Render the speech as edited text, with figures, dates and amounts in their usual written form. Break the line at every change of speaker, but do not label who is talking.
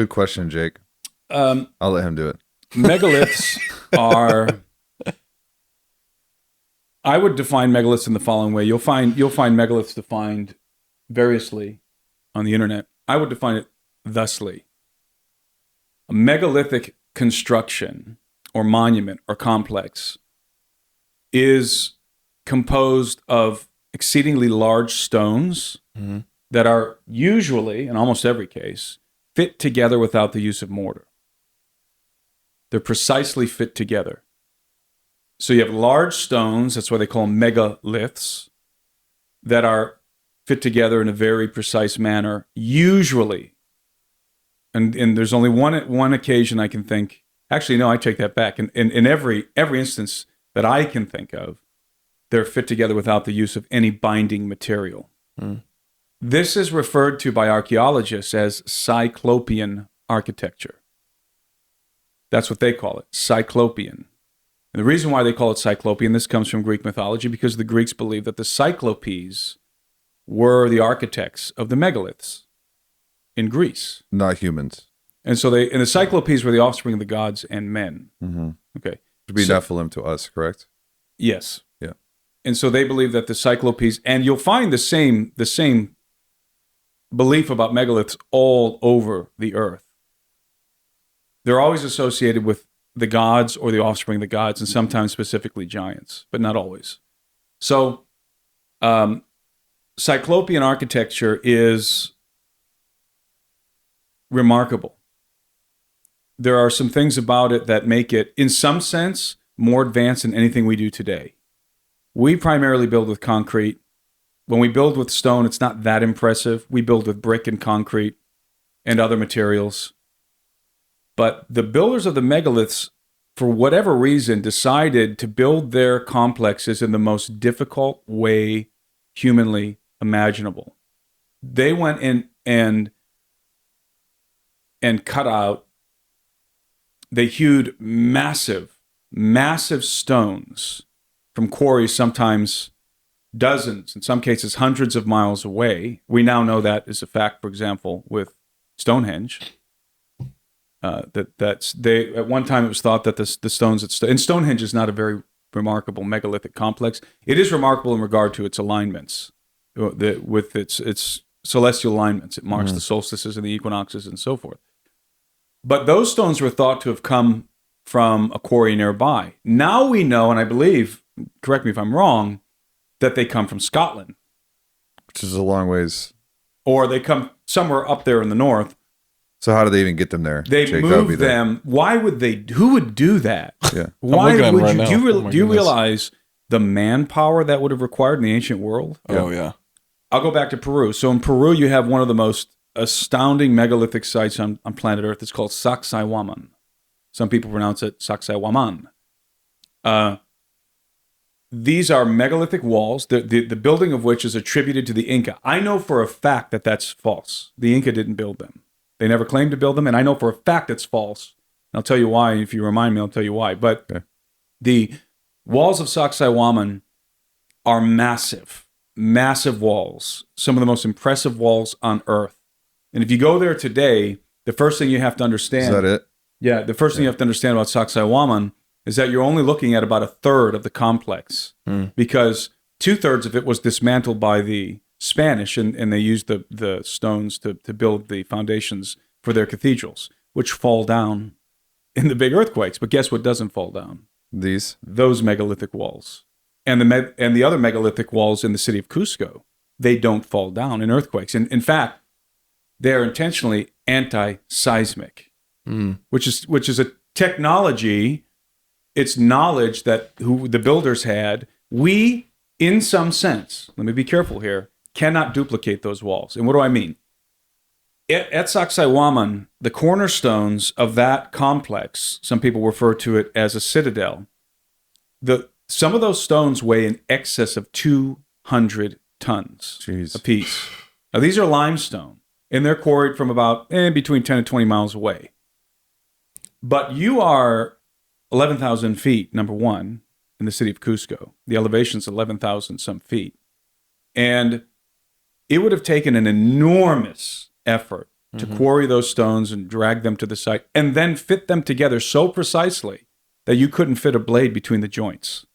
Good question, Jake. I'll let him do it.
Megaliths are... I would define megaliths in the following way. You'll find megaliths defined variously on the internet. I would define it thusly. A megalithic construction or monument or complex is composed of exceedingly large stones that are usually, in almost every case, fit together without the use of mortar. They're precisely fit together. So you have large stones, that's why they call them megaliths, that are fit together in a very precise manner, usually. And there's only one occasion I can think. Actually, no, I take that back. In every instance that I can think of, they're fit together without the use of any binding material. This is referred to by archaeologists as Cyclopean architecture. That's what they call it, Cyclopean. And the reason why they call it Cyclopean, this comes from Greek mythology, because the Greeks believed that the Cyclopes were the architects of the megaliths in Greece.
Not humans.
And so the Cyclopes were the offspring of the gods and men. Okay.
To be Nephilim to us, correct?
Yes.
Yeah.
And so they believe that the Cyclopes, and you'll find the same belief about megaliths all over the earth. They're always associated with the gods or the offspring of the gods, and sometimes specifically giants, but not always. So, Cyclopean architecture is remarkable. There are some things about it that make it, in some sense, more advanced than anything we do today. We primarily build with concrete. When we build with stone, it's not that impressive. We build with brick and concrete and other materials. But the builders of the megaliths, for whatever reason, decided to build their complexes in the most difficult way humanly imaginable. They went in and cut out, they hewed massive stones from quarries, sometimes dozens, in some cases hundreds of miles away. We now know that is a fact, for example, with Stonehenge. At one time it was thought that the stones and Stonehenge is not a very remarkable megalithic complex. It is remarkable in regard to its alignments, with its celestial alignments. It marks the solstices and the equinoxes and so forth. But those stones were thought to have come from a quarry nearby. Now we know, and I believe, correct me if I'm wrong, that they come from Scotland,
which is a long ways,
or they come somewhere up there in the north.
So how do they even get them there?
They move them. Why would they? Who would do that?
Yeah.
Why would you? Do you realize the manpower that would have required in the ancient world?
Oh yeah.
I'll go back to Peru. So in Peru, you have one of the most astounding megalithic sites on planet Earth. It's called Sacsayhuamán. Some people pronounce it Sacsayhuamán. These are megalithic walls, the building of which is attributed to the Inca. I know for a fact that that's false. The Inca didn't build them. They never claimed to build them, and I know for a fact it's false. And I'll tell you why. If you remind me, I'll tell you why. But the walls of Sacsayhuamán are massive walls, some of the most impressive walls on Earth. And if you go there today, the first thing you have to understand...
Is that it?
Yeah, the first thing you have to understand about Sacsayhuamán is that you're only looking at about a third of the complex, because 2/3 of it was dismantled by the Spanish, and they used the stones to build the foundations for their cathedrals, which fall down in the big earthquakes. But guess what doesn't fall down? Those megalithic walls. And the other megalithic walls in the city of Cusco, they don't fall down in earthquakes. And in fact, they're intentionally anti-seismic, which is a technology, it's knowledge that the builders had. We, in some sense, let me be careful here, cannot duplicate those walls. And what do I mean? At Sacsayhuamán, the cornerstones of that complex, some people refer to it as a citadel. Some of those stones weigh in excess of 200 tons apiece. Now, these are limestone, and they're quarried from about between 10 and 20 miles away. But you are 11,000 feet, number one, in the city of Cusco. The elevation's 11,000 some feet. And it would have taken an enormous effort to quarry those stones and drag them to the site, and then fit them together so precisely that you couldn't fit a blade between the joints.